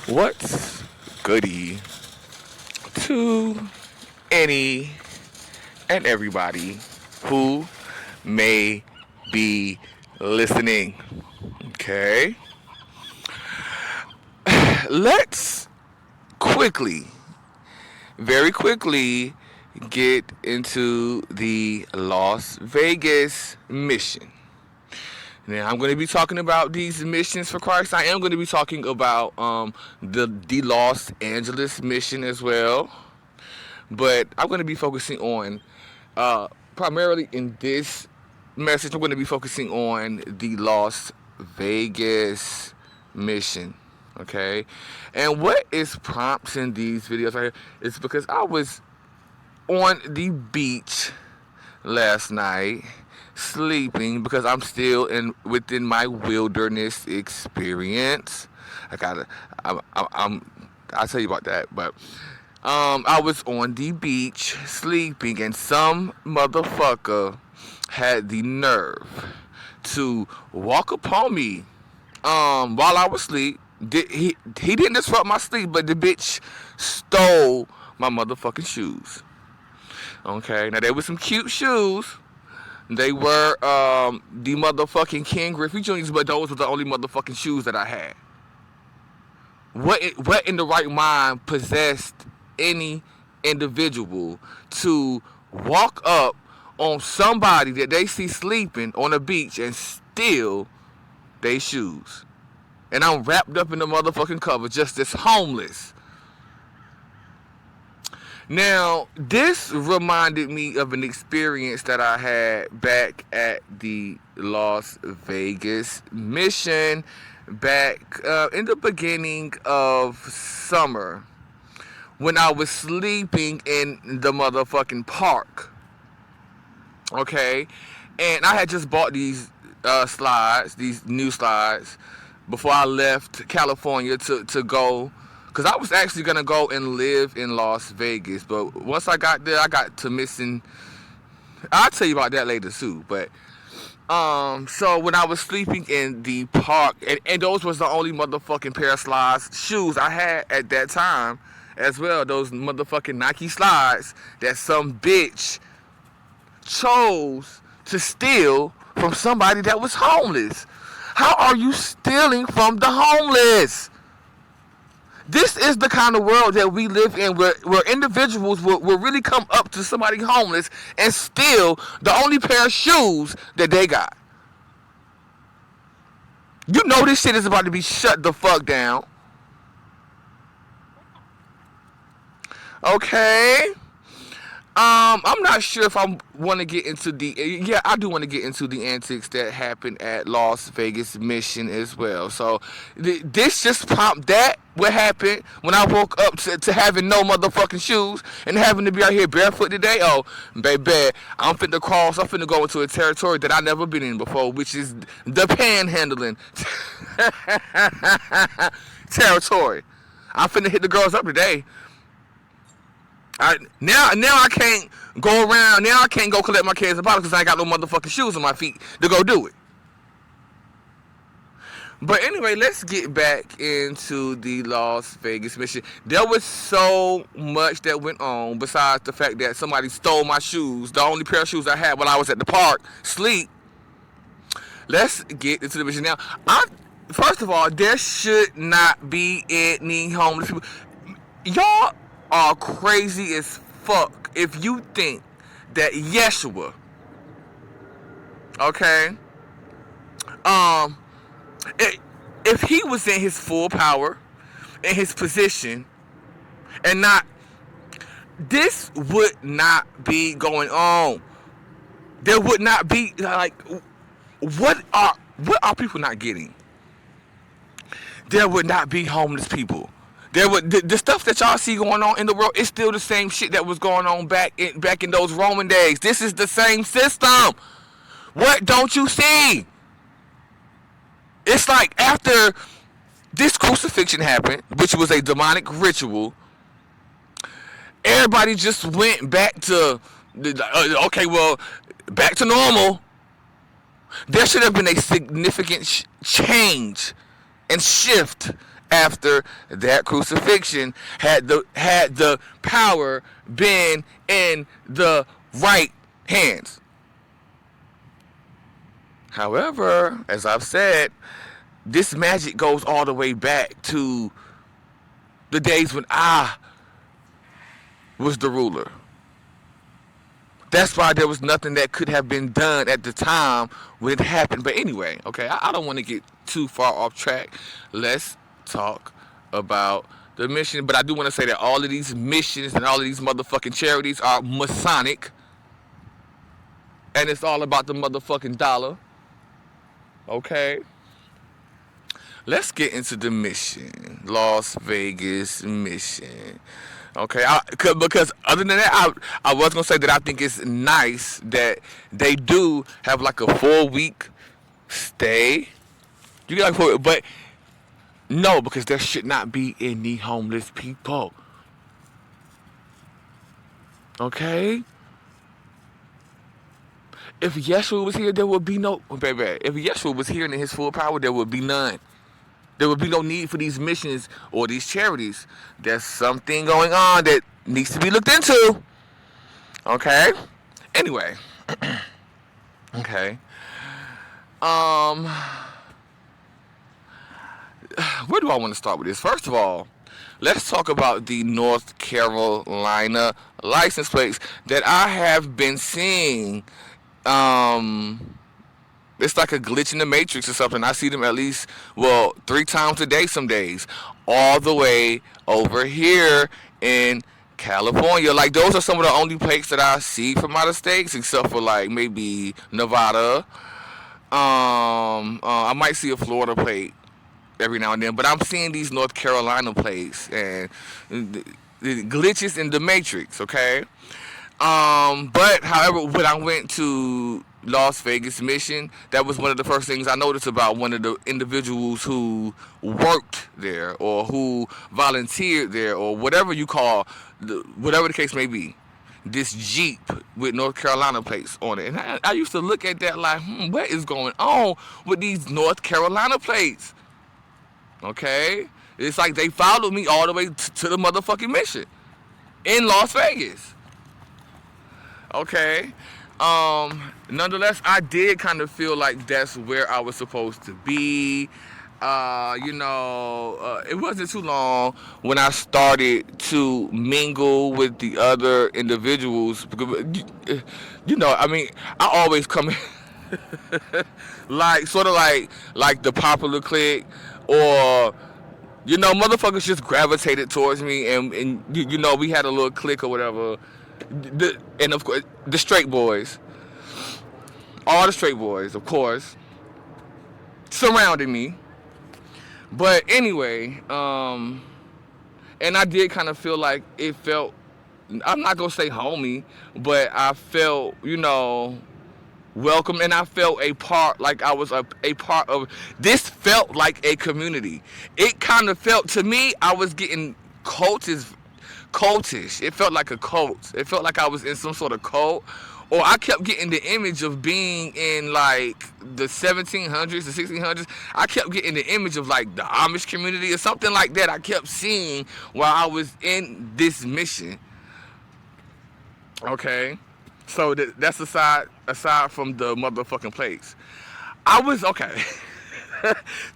What's goody to any and everybody who may be listening? Okay. Let's quickly, very quickly, get into the Las Vegas mission. Now, I'm going to be talking about these missions for Christ. I am going to be talking about the Los Angeles mission as well. But I'm going to be focusing on, primarily in this message, I'm going to be focusing on the Las Vegas mission. Okay? And what is prompting these videos right here is because I was on the beach last night sleeping because I'm still within my wilderness experience. I'll tell you about that. But I was on the beach sleeping, and some motherfucker had the nerve to walk upon me while I was asleep. He didn't disrupt my sleep, but the bitch stole my motherfucking shoes. Okay, now they were some cute shoes. They were the motherfucking King Griffey Juniors, but those were the only motherfucking shoes that I had. What in the right mind possessed any individual to walk up on somebody that they see sleeping on a beach and steal their shoes? And I'm wrapped up in the motherfucking cover, just as homeless. Now, this reminded me of an experience that I had back at the Las Vegas mission back in the beginning of summer when I was sleeping in the motherfucking park. Okay? And I had just bought these slides, these new slides, before I left California to go. Because I was actually going to go and live in Las Vegas. But once I got there, I got to missing. I'll tell you about that later too. But so when I was sleeping in the park, and those was the only motherfucking pair of shoes I had at that time as well. Those motherfucking Nike slides that some bitch chose to steal from somebody that was homeless. How are you stealing from the homeless? This is the kind of world that we live in where individuals will really come up to somebody homeless and steal the only pair of shoes that they got. You know this shit is about to be shut the fuck down. Okay. I'm not sure if I want to get into I do want to get into the antics that happened at Las Vegas mission as well. So this just prompted that. What happened when I woke up to having no motherfucking shoes and having to be out here barefoot today? Oh, baby, I'm finna go into a territory that I never been in before, which is the panhandling territory. I'm finna hit the girls up today. Now I can't go around. Now I can't go collect my kids' bottles because I ain't got no motherfucking shoes on my feet to go do it. But anyway, let's get back into the Las Vegas mission. There was so much that went on besides the fact that somebody stole my shoes, the only pair of shoes I had when I was at the park, sleep. Let's get into the mission now. First of all, there should not be any homeless people. Y'all are crazy as fuck if you think that Yeshua, okay, if he was in his full power, in his position, and this would not be going on. There would not be, like, what are people not getting? There would not be homeless people. The stuff that y'all see going on in the world is still the same shit that was going on back in those Roman days. This is the same system. What don't you see? It's like after this crucifixion happened, which was a demonic ritual, everybody just went back to back to normal. There should have been a significant change and shift after that crucifixion had the power been in the right hands. However, as I've said, this magic goes all the way back to the days when I was the ruler. That's why there was nothing that could have been done at the time when it happened. But anyway, okay, I don't want to get too far off track. Let's talk about the mission. But I do want to say that all of these missions and all of these motherfucking charities are masonic. And it's all about the motherfucking dollar. Okay? Let's get into the mission. Las Vegas mission. Okay, because other than that, I was gonna say that I think it's nice that they do have like a 4-week stay. You get like 4, but no, because there should not be any homeless people. Okay. If Yeshua was here, there would be no baby. If Yeshua was here in his full power, there would be none. There would be no need for these missions or these charities. There's something going on that needs to be looked into. Okay? Anyway. Okay. Where do I want to start with this? First of all, let's talk about the North Carolina license plates that I have been seeing. It's like a glitch in the matrix or something. I see them at least, 3 times a day some days. All the way over here in California. Like, those are some of the only plates that I see from out of states, except for, like, maybe Nevada. I might see a Florida plate every now and then. But I'm seeing these North Carolina plates. And the glitches in the matrix, okay? But, however, when I went to Las Vegas mission, that was one of the first things I noticed about one of the individuals who worked there or who volunteered there or whatever you call, whatever the case may be. This Jeep with North Carolina plates on it. And I used to look at that like, what is going on with these North Carolina plates? Okay? It's like they followed me all the way to the motherfucking mission in Las Vegas. Okay? Nonetheless, I did kind of feel like that's where I was supposed to be. It wasn't too long when I started to mingle with the other individuals. I always come like, sort of like the popular clique, or, motherfuckers just gravitated towards me, and we had a little clique or whatever. And of course, the straight boys, all the straight boys, of course, surrounding me. But anyway, and I did kind of feel like it felt, I'm not gonna say homey, but I felt, welcome, and I felt a part, like I was a part of, this felt like a community. It kind of felt, to me, I was getting cultish. It felt like a cult. It felt like I was in some sort of cult. Or I kept getting the image of being in like the 1700s, the 1600s. I kept getting the image of like the Amish community or something like that. I kept seeing while I was in this mission. Okay? So that's aside from the motherfucking place. Okay.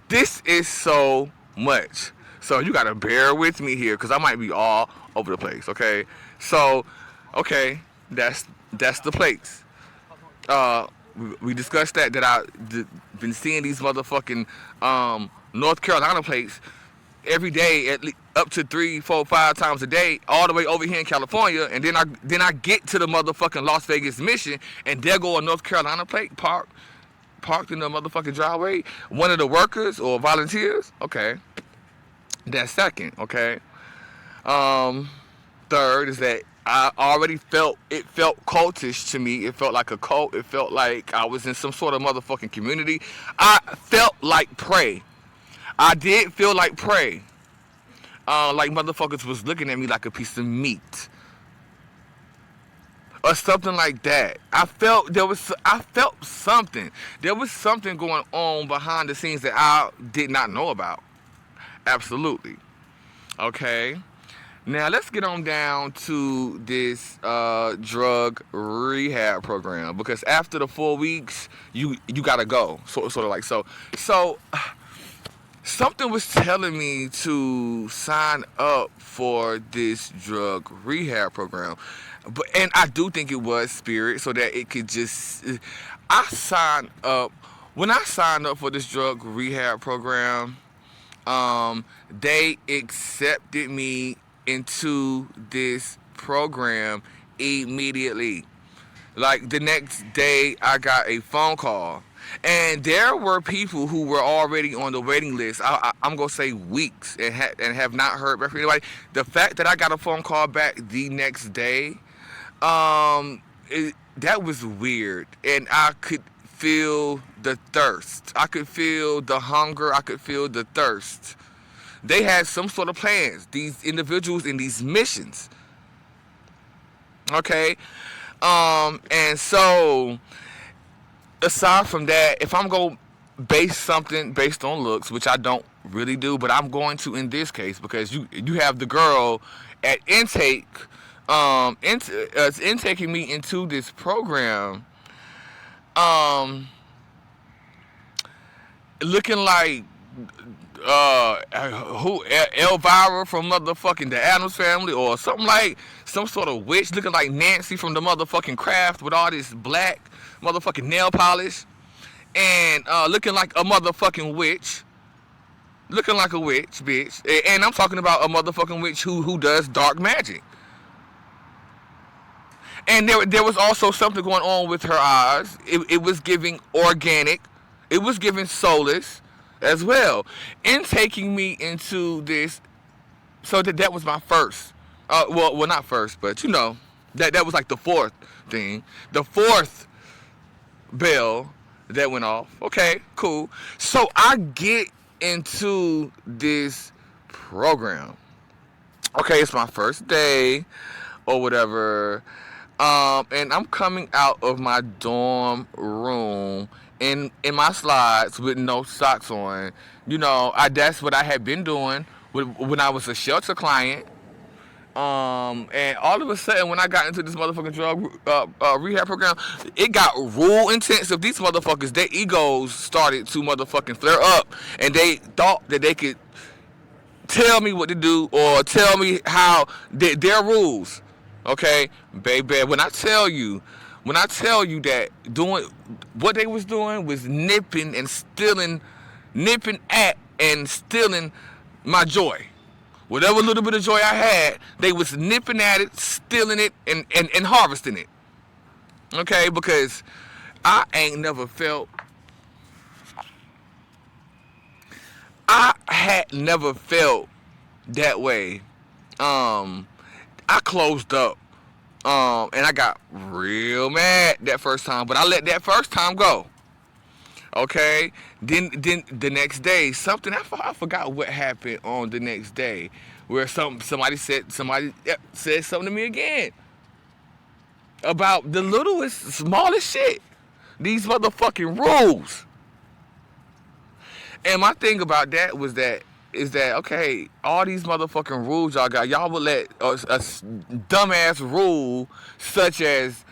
This is so much. So you gotta bear with me here, because I might be all over the place, okay? So, okay, that's the place. We discussed that I've been seeing these motherfucking North Carolina plates every day, at least up to 3, 4, 5 times a day, all the way over here in California, and then I get to the motherfucking Las Vegas mission, and there go a North Carolina plate parked in the motherfucking driveway. One of the workers or volunteers, okay. That's second, okay. Third is that I already felt cultish to me. It felt like a cult. It felt like I was in some sort of motherfucking community. I felt like prey. I did feel like prey. Like motherfuckers was looking at me like a piece of meat. Or something like that. I felt something. There was something going on behind the scenes that I did not know about. Absolutely. Okay. Now let's get on down to this drug rehab program, because after the 4 weeks, you gotta go. Sort of like so. Something was telling me to sign up for this drug rehab program, and I do think it was spirit, so that it could just. I signed up when I signed up for this drug rehab program. They accepted me into this program immediately. Like the next day, I got a phone call, and there were people who were already on the waiting list. I'm gonna say weeks, and have not heard back from anybody. The fact that I got a phone call back the next day, that was weird, and I could feel the thirst. I could feel the hunger. I could feel the thirst. They had some sort of plans. These individuals in these missions. Okay. And so, aside from that, if I'm going to base something based on looks, which I don't really do, but I'm going to in this case, because you have the girl at intake, intaking me into this program, looking like who Elvira from motherfucking the Addams Family, or something, like some sort of witch, looking like Nancy from the motherfucking Craft with all this black motherfucking nail polish, and looking like a motherfucking witch, looking like a witch, bitch. And I'm talking about a motherfucking witch who does dark magic. And there was also something going on with her eyes. It was giving organic. It was giving soulless as well. In taking me into this, so that was my first. Well, not first, but that was like the fourth thing. The fourth bell that went off. Okay, cool. So I get into this program. Okay, it's my first day or whatever. And I'm coming out of my dorm room in my slides with no socks on. That's what I had been doing when I was a shelter client. And all of a sudden, when I got into this motherfucking drug rehab program, it got real intensive. These motherfuckers, their egos started to motherfucking flare up, and they thought that they could tell me what to do or tell me how their rules. Okay, baby, when I tell you that doing what they was doing was nipping at and stealing my joy. Whatever little bit of joy I had, they was nipping at it, stealing it, and harvesting it. Okay, because I had never felt that way. I closed up. And I got real mad that first time, but I let that first time go. Okay, then the next day, something I forgot what happened on the next day, where somebody said something to me again about the littlest, smallest shit. These motherfucking rules. And my thing about that is that okay, all these motherfucking rules y'all would let a dumbass rule such as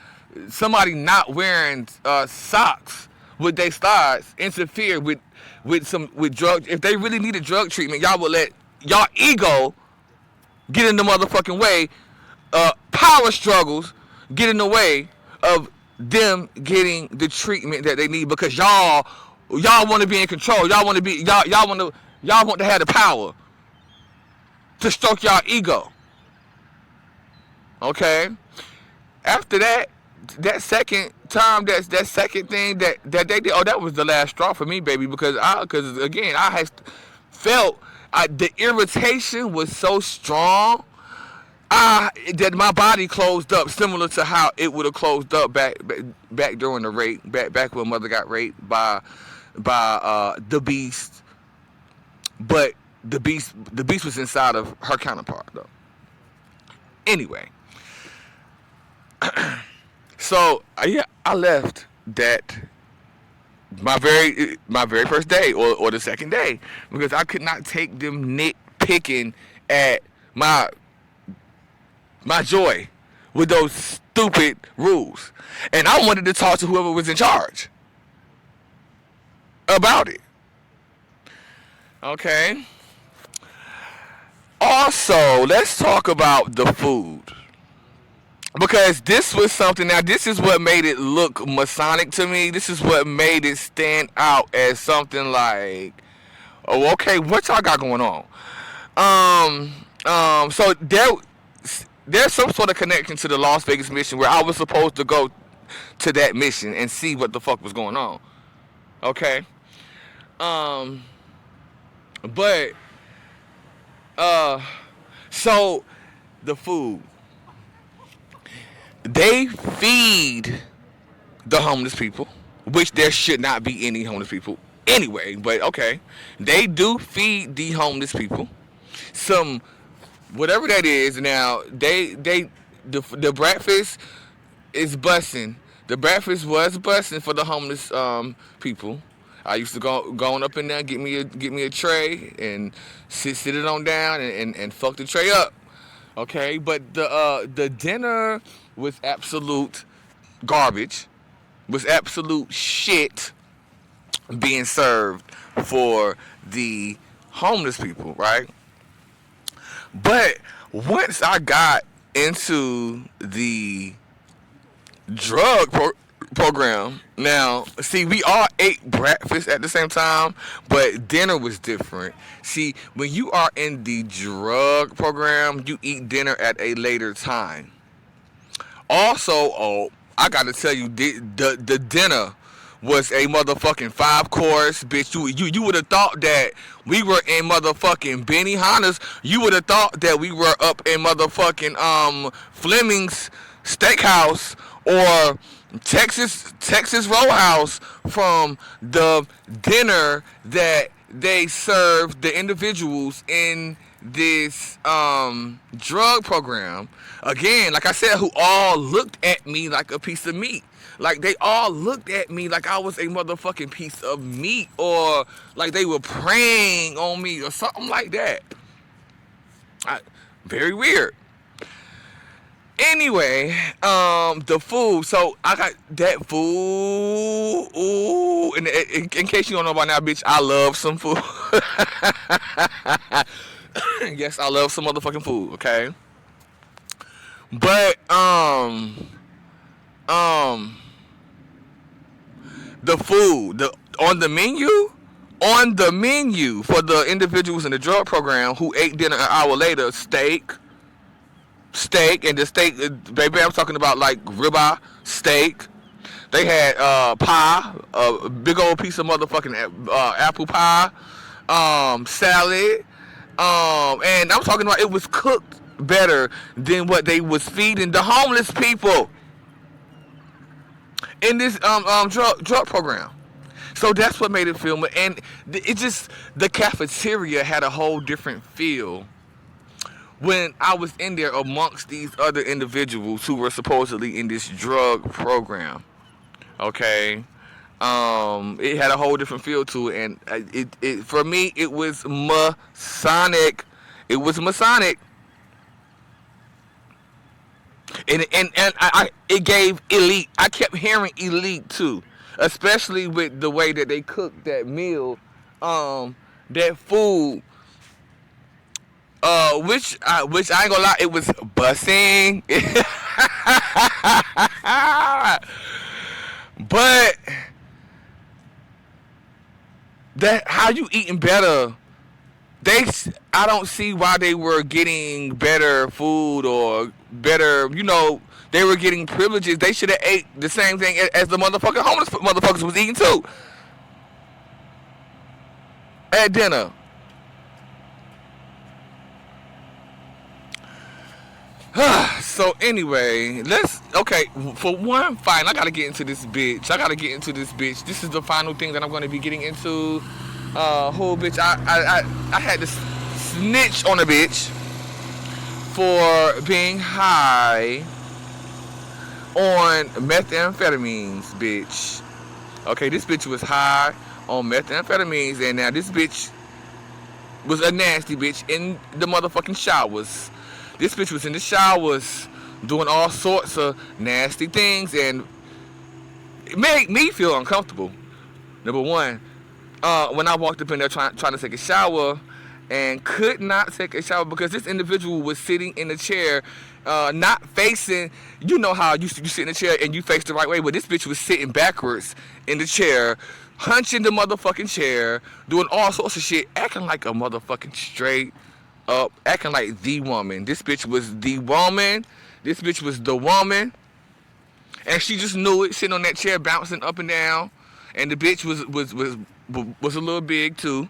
somebody not wearing socks with their stars interfere with drugs. If they really needed drug treatment, y'all would let y'all ego get in the motherfucking way. Power struggles get in the way of them getting the treatment that they need, because y'all want to be in control. Y'all want to have the power to stroke y'all ego. Okay? After that second time, that second thing that they did, that was the last straw for me, baby, because again, I had felt the irritation was so strong that my body closed up, similar to how it would have closed up back during the rape, back when mother got raped by the beast. But the beast was inside of her counterpart, though. Anyway, so yeah, I left that my very first day or the second day, because I could not take them nitpicking at my my joy with those stupid rules. And I wanted to talk to whoever was in charge about it. Okay. Also, let's talk about the food. Because this was something, now this is what made it look Masonic to me. This is what made it stand out as something like, oh, okay, what y'all got going on? So there's some sort of connection to the Las Vegas mission where I was supposed to go to that mission and see what the fuck was going on. Okay. But so the food, they feed the homeless people, which there should not be any homeless people anyway, but okay. They do feed the homeless people some whatever that is. Now the breakfast is busting. The breakfast was busting for the homeless people. I used to going up in there, get me a tray and sit it on down and fuck the tray up. Okay, but the dinner was absolute garbage. Was absolute shit being served for the homeless people, right? But once I got into the drug program, now, see, we all ate breakfast at the same time, but dinner was different. See, when you are in the drug program, you eat dinner at a later time. Also, oh, I gotta tell you, the dinner was a motherfucking 5-course, bitch. You would have thought that we were in motherfucking Benihana's. You would have thought that we were up in motherfucking Fleming's Steakhouse or Texas Roadhouse from the dinner that they served the individuals in this drug program. Again, like I said, who all looked at me like a piece of meat. Like, they all looked at me like I was a motherfucking piece of meat, or like they were preying on me or something like that. Very weird. Anyway, the food. So I got that food. Ooh, in case you don't know by now, bitch, I love some food. Yes, I love some motherfucking food. Okay, but the food on the menu for the individuals in the drug program who ate dinner an hour later, steak, and the steak, baby, I'm talking about like ribeye steak. They had pie, a big old piece of motherfucking apple pie, salad, and I'm talking about it was cooked better than what they was feeding the homeless people in this drug program. So that's what made it feel, and it just, the cafeteria had a whole different feel when I was in there amongst these other individuals who were supposedly in this drug program. Okay, it had a whole different feel to it, and it for me it was Masonic. It was Masonic. And it gave elite. I kept hearing elite too, especially with the way that they cooked that meal, that food. Which I ain't gonna lie, it was busting. But that, how you eating better? I don't see why they were getting better food or better, they were getting privileges. They should have ate the same thing as the motherfucking homeless motherfuckers was eating too at dinner. So anyway, for one, fine, I gotta get into this bitch. This is the final thing that I'm gonna be getting into. Whole bitch, I had to snitch on a bitch for being high on methamphetamines, bitch. Okay, this bitch was high on methamphetamines, and now this bitch was a nasty bitch in the motherfucking showers. This bitch was in the showers doing all sorts of nasty things, and it made me feel uncomfortable. Number one, when I walked up in there trying to take a shower, and could not take a shower because this individual was sitting in a chair, not facing. You know how you sit in a chair and you face the right way, but this bitch was sitting backwards in the chair, hunching the motherfucking chair, doing all sorts of shit, acting like a motherfucking straight up, acting like the woman. This bitch was the woman. This bitch was the woman, and she just knew it, sitting on that chair, bouncing up and down. And the bitch was a little big too,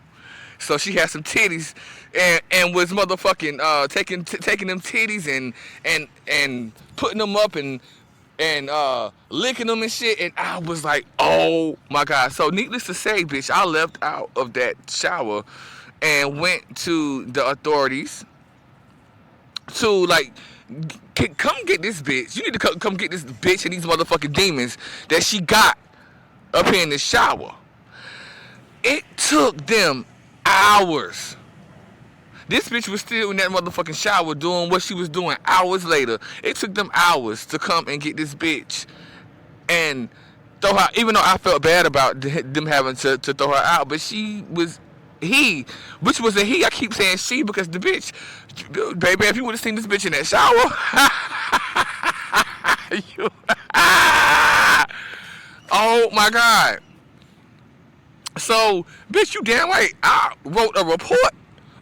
so she had some titties, and was motherfucking taking them titties and putting them up and licking them and shit. And I was like, oh my god. So needless to say, bitch, I left out of that shower and went to the authorities to like, come get this bitch. You need to come get this bitch and these motherfucking demons that she got up here in the shower. It took them hours. This bitch was still in that motherfucking shower doing what she was doing hours later. It took them hours to come and get this bitch and throw her, even though I felt bad about them having to throw her out, but which was a he. I keep saying she because the bitch, baby, if you would have seen this bitch in that shower, oh my god. So, bitch, you damn right, I wrote a report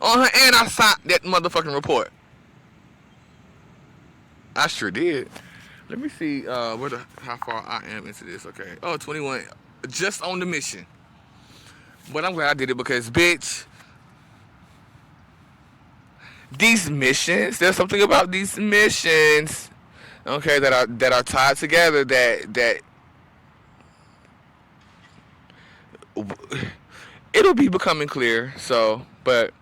on her and I signed that motherfucking report. I sure did. Let me see how far I am into this, okay. Oh, 21, just on the mission. But I'm glad I did it because, bitch, these missions, there's something about these missions, okay, that are tied together that it'll be becoming clear. So, but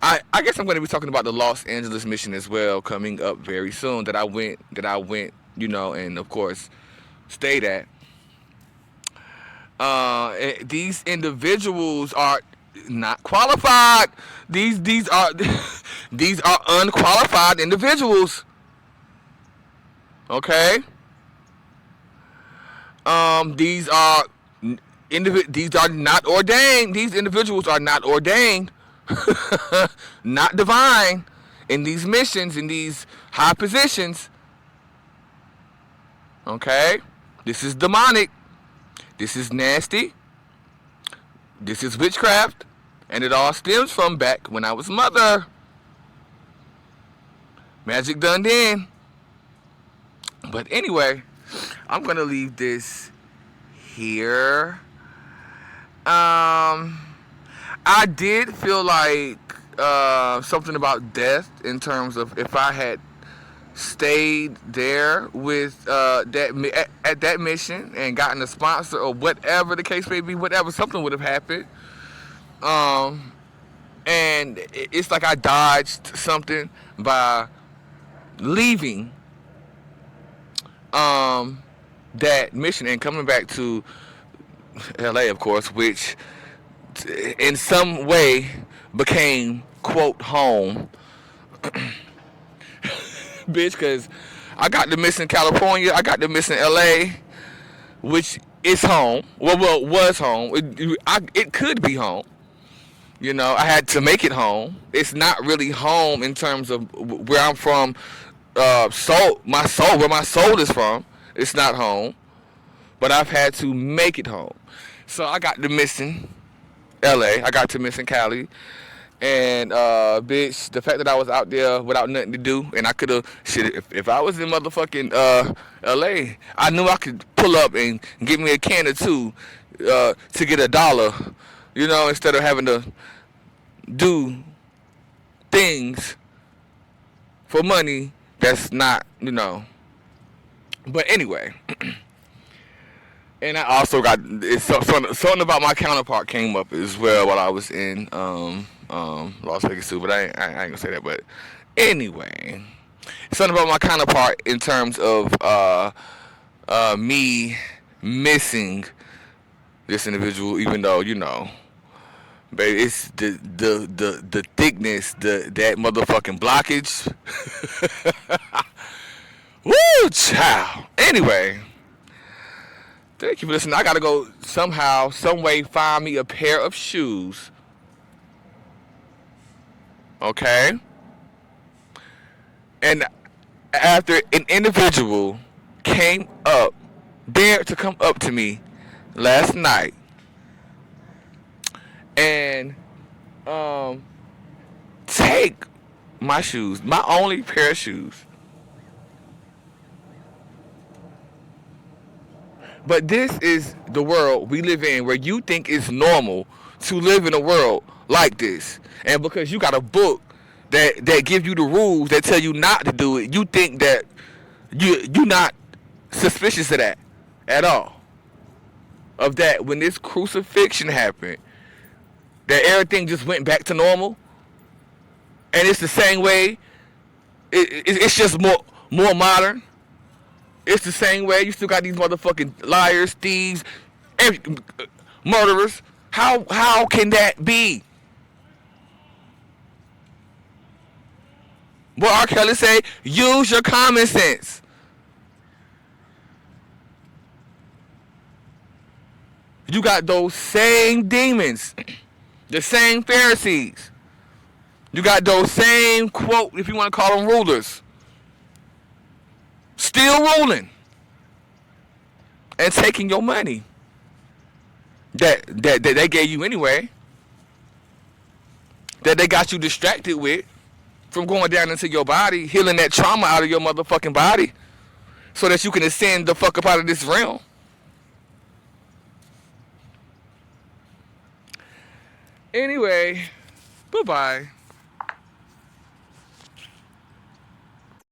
I guess I'm going to be talking about the Los Angeles mission as well, coming up very soon. That I went, you know, and of course stayed at. These individuals are not qualified. These are these are unqualified individuals. Okay. These are not ordained. These individuals are not ordained, not divine in these missions, in these high positions. Okay? This is demonic. This is nasty. This is witchcraft. And it all stems from back when I was mother. Magic done then. But anyway, I'm going to leave this here. I did feel like something about death in terms of if I had stayed there with at that mission and gotten a sponsor or whatever the case may be, something would have happened. And it's like I dodged something by leaving that mission and coming back to LA, of course, which in some way became, quote, home. Bitch, because I got to miss in California, I got to miss in LA, which is home. Well, was home. It could be home. You know, I had to make it home. It's not really home in terms of where I'm from. Where my soul is from. It's not home. But I've had to make it home. So I got to miss in LA. I got to miss in Cali. And, bitch, the fact that I was out there without nothing to do, and I could have, shit, if I was in motherfucking LA, I knew I could pull up and get me a can or two to get $1, you know, instead of having to do things for money that's not, you know. But anyway, and I also got, something about my counterpart came up as well while I was in Las Vegas too, but I ain't gonna say that. But anyway, something about my counterpart in terms of me missing This individual, even though, baby, it's the thickness, that motherfucking blockage. Woo, child. Anyway, thank you for listening. I gotta go somehow, some way, find me a pair of shoes. Okay? And after an individual dared to come up to me last night and take my shoes, my only pair of shoes. But this is the world we live in, where you think it's normal to live in a world like this. And because you got a book that gives you the rules that tell you not to do it, you think that you're not suspicious of that at all. Of that, when this crucifixion happened, that everything just went back to normal. And it's the same way. It's just more modern. It's the same way. You still got these motherfucking liars, thieves, murderers. How can that be? What R. Kelly say? Use your common sense. You got those same demons, the same Pharisees. You got those same, quote, if you want to call them, rulers, still ruling and taking your money that they gave you anyway, that they got you distracted with from going down into your body, healing that trauma out of your motherfucking body so that you can ascend the fuck up out of this realm. Anyway, bye-bye.